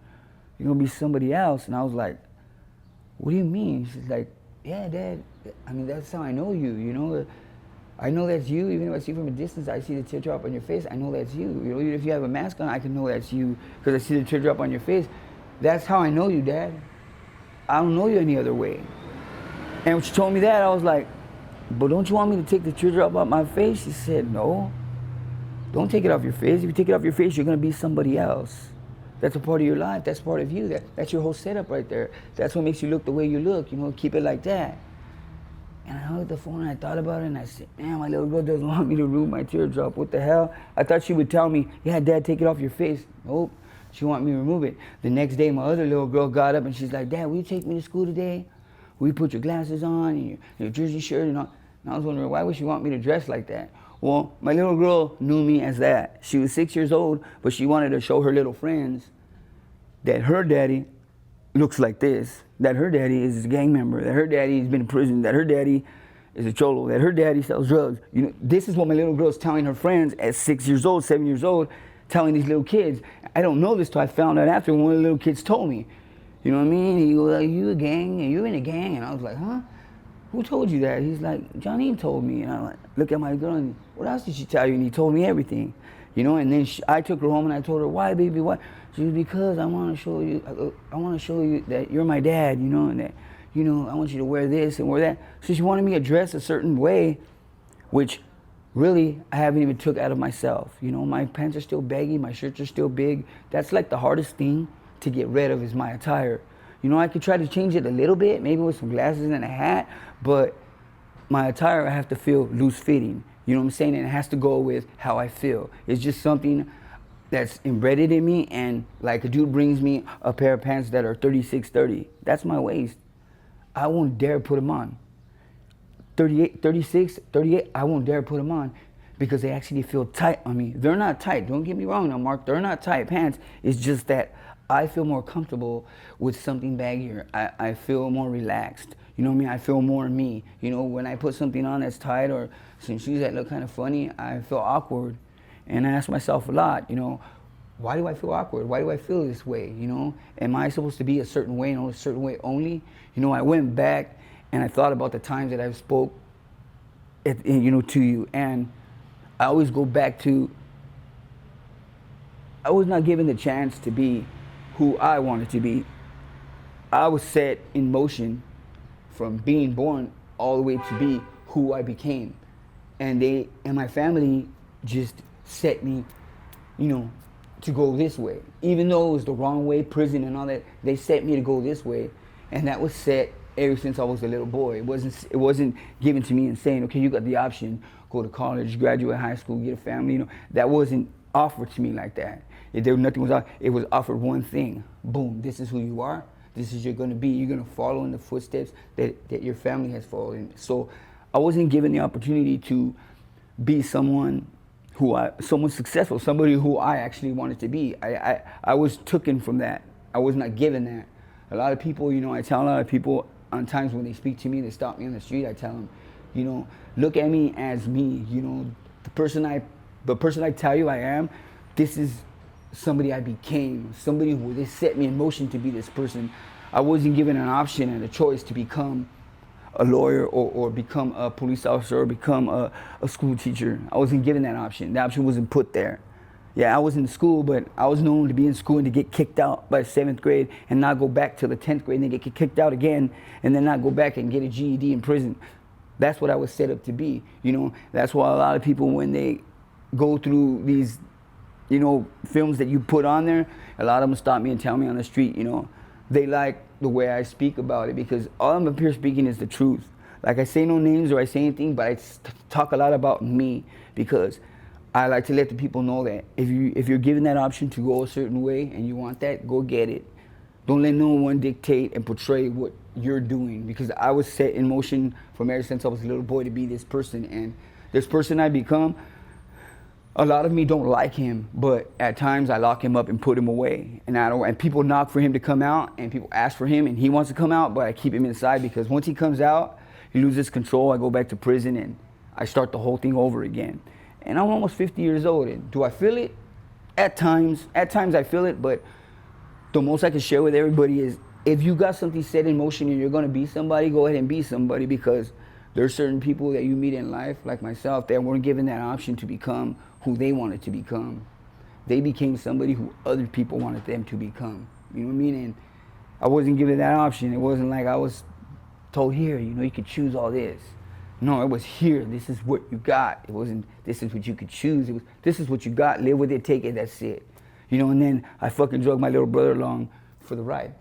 You're gonna be somebody else. And I was like, what do you mean? She's like, yeah, Dad, I mean, that's how I know you, you know? I know that's you. Even if I see you from a distance, I see the teardrop on your face, I know that's you. You know, even if you have a mask on, I can know that's you because I see the teardrop on your face. That's how I know you, Dad. I don't know you any other way. And when she told me that, I was like, but don't you want me to take the teardrop off my face? She said, no, don't take it off your face. If you take it off your face, you're gonna be somebody else. That's a part of your life. That's part of you. That's your whole setup right there. That's what makes you look the way you look. You know, keep it like that. And I hung up the phone and I thought about it and I said, man, my little girl doesn't want me to remove my teardrop. What the hell? I thought she would tell me, yeah, Dad, take it off your face. Nope. She wanted me to remove it. The next day, my other little girl got up and she's like, Dad, will you take me to school today? Will you put your glasses on and your jersey shirt and all? And I was wondering, why would she want me to dress like that? Well, my little girl knew me as that. She was 6 years old, but she wanted to show her little friends that her daddy looks like this, that her daddy is a gang member, that her daddy has been in prison, that her daddy is a cholo, that her daddy sells drugs. You know, this is what my little girl's telling her friends at 6 years old, 7 years old, telling these little kids. I don't know this till I found out after one of the little kids told me. You know what I mean? He goes, are you a gang? Are you in a gang? And I was like, huh? Who told you that? He's like, Johnny told me. And I like, look at my girl and what else did she tell you? And he told me everything. You know, and then I took her home and I told her, why, baby, why? She was, because I want to show you that you're my dad, you know, and that, you know, I want you to wear this and wear that. So she wanted me to dress a certain way, which really I haven't even took out of myself. You know, my pants are still baggy, my shirts are still big. That's like the hardest thing to get rid of is my attire. You know, I could try to change it a little bit, maybe with some glasses and a hat, but my attire, I have to feel loose fitting. You know what I'm saying? And it has to go with how I feel. It's just something that's embedded in me, and like a dude brings me a pair of pants that are 36-30. That's my waist. I won't dare put them on. 38, 36, 38, I won't dare put them on because they actually feel tight on me. They're not tight. Don't get me wrong now, Mark. They're not tight pants. It's just that I feel more comfortable with something baggier. I feel more relaxed. You know what I mean? I feel more me. You know, when I put something on that's tight or some shoes that look kind of funny, I feel awkward. And I ask myself a lot, you know, why do I feel awkward? Why do I feel this way? You know, am I supposed to be a certain way and a certain way only? You know, I went back and I thought about the times that I've spoke, you know, to you. And I always go back to, I was not given the chance to be who I wanted to be. I was set in motion from being born all the way to be who I became. And they and my family just set me, you know, to go this way. Even though it was the wrong way, prison and all that, they set me to go this way. And that was set ever since I was a little boy. It wasn't given to me and saying, okay, you got the option, go to college, graduate high school, get a family. You know, that wasn't offered to me like that. Nothing was. It was offered one thing. Boom, this is who you are. This is you're gonna be. You're gonna follow in the footsteps that your family has followed in. So I wasn't given the opportunity to be someone successful, somebody who I actually wanted to be. I was taken from that. I was not given that. A lot of people, you know, I tell a lot of people on times when they speak to me, they stop me on the street, I tell them, you know, look at me as me. You know, the person I tell you I am, this is somebody I became, somebody who they set me in motion to be this person. I wasn't given an option and a choice to become a lawyer or become a police officer or become a school teacher. I wasn't given that option. The option wasn't put there. Yeah, I was in school, but I was known to be in school and to get kicked out by 7th grade and not go back till the 10th grade and then get kicked out again and then not go back and get a GED in prison. That's what I was set up to be. You know, that's why a lot of people, when they go through these, you know, films that you put on there, a lot of them stop me and tell me on the street, you know, they like the way I speak about it because all I'm up here speaking is the truth. Like I say no names or I say anything, but I talk a lot about me because I like to let the people know that if you're given that option to go a certain way and you want that, go get it. Don't let no one dictate and portray what you're doing because I was set in motion from ever since I was a little boy to be this person, and this person I become, a lot of me don't like him, but at times I lock him up and put him away. And people knock for him to come out and people ask for him and he wants to come out, but I keep him inside because once he comes out, he loses control. I go back to prison and I start the whole thing over again. And I'm almost 50 years old. And do I feel it? At times I feel it, but the most I can share with everybody is if you got something set in motion and you're gonna be somebody, go ahead and be somebody because there's certain people that you meet in life, like myself, that weren't given that option to become who they wanted to become. They became somebody who other people wanted them to become. You know what I mean? And I wasn't given that option. It wasn't like I was told, here, you know, you could choose all this. No, it was here. This is what you got. It wasn't, this is what you could choose. It was, this is what you got. Live with it, take it, that's it. You know, and then I fucking drug my little brother along for the ride.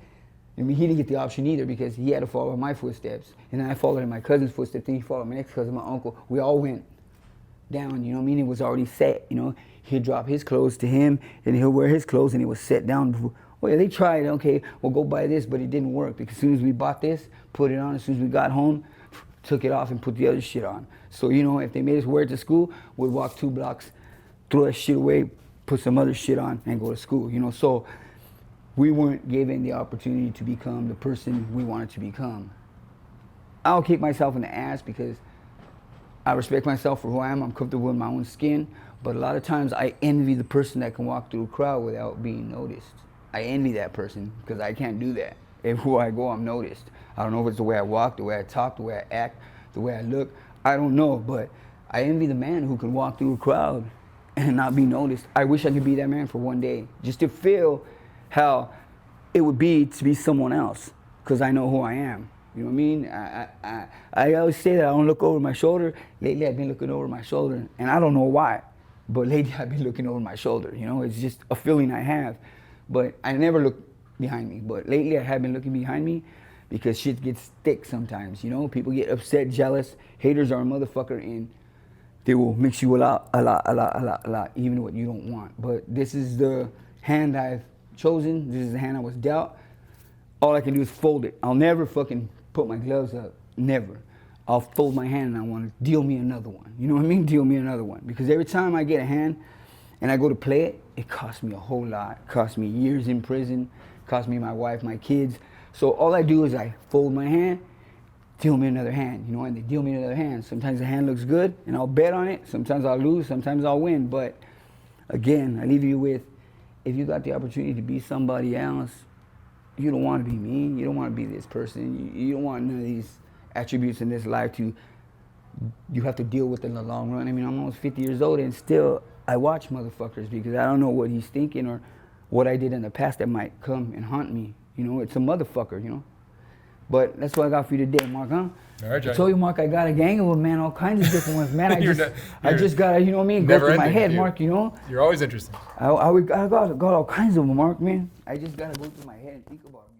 I mean, he didn't get the option either because he had to follow in my footsteps. And then I followed in my cousin's footsteps, then he followed my next cousin, my uncle. We all went down, you know what I mean? It was already set, you know? He'd drop his clothes to him, and he'll wear his clothes, and it was set down before. Oh yeah, they tried, okay, we'll go buy this, but it didn't work because as soon as we bought this, put it on, as soon as we got home, took it off and put the other shit on. So, you know, if they made us wear it to school, we'd walk 2 blocks, throw that shit away, put some other shit on, and go to school, you know? So we weren't given the opportunity to become the person we wanted to become. I don't kick myself in the ass because I respect myself for who I am. I'm comfortable in my own skin. But a lot of times I envy the person that can walk through a crowd without being noticed. I envy that person because I can't do that. Everywhere I go, I'm noticed. I don't know if it's the way I walk, the way I talk, the way I act, the way I look. I don't know, but I envy the man who can walk through a crowd and not be noticed. I wish I could be that man for one day, just to feel how it would be to be someone else, because I know who I am. You know what I mean? I always say that I don't look over my shoulder. Lately, I've been looking over my shoulder, and I don't know why, but lately I've been looking over my shoulder. You know, it's just a feeling I have, but I never look behind me. But lately, I have been looking behind me because shit gets thick sometimes. You know, people get upset, jealous. Haters are a motherfucker, and they will mix you a lot, even what you don't want. But this is the hand I've chosen. This is the hand I was dealt. All I can do is fold it. I'll never fucking put my gloves up. Never. I'll fold my hand and I want to deal me another one. You know what I mean? Deal me another one. Because every time I get a hand and I go to play it, it costs me a whole lot. It costs me years in prison. It costs me my wife, my kids. So all I do is I fold my hand, deal me another hand. You know, and they deal me another hand. Sometimes the hand looks good and I'll bet on it. Sometimes I'll lose. Sometimes I'll win. But again, I leave you with, if you got the opportunity to be somebody else, you don't want to be me. You don't want to be this person. You don't want none of these attributes in this life you have to deal with in the long run. I mean, I'm almost 50 years old and still I watch motherfuckers because I don't know what he's thinking or what I did in the past that might come and haunt me. You know, it's a motherfucker, you know. But that's what I got for you today, Mark, huh? All right, Johnny. I told you, Mark, I got a gang of them, man, all kinds of different ones. Man, I just got to, you know what I mean, go through my head, Mark, you know. You're always interesting. I got all kinds of them, Mark, man. I just got to go through my head and think about them.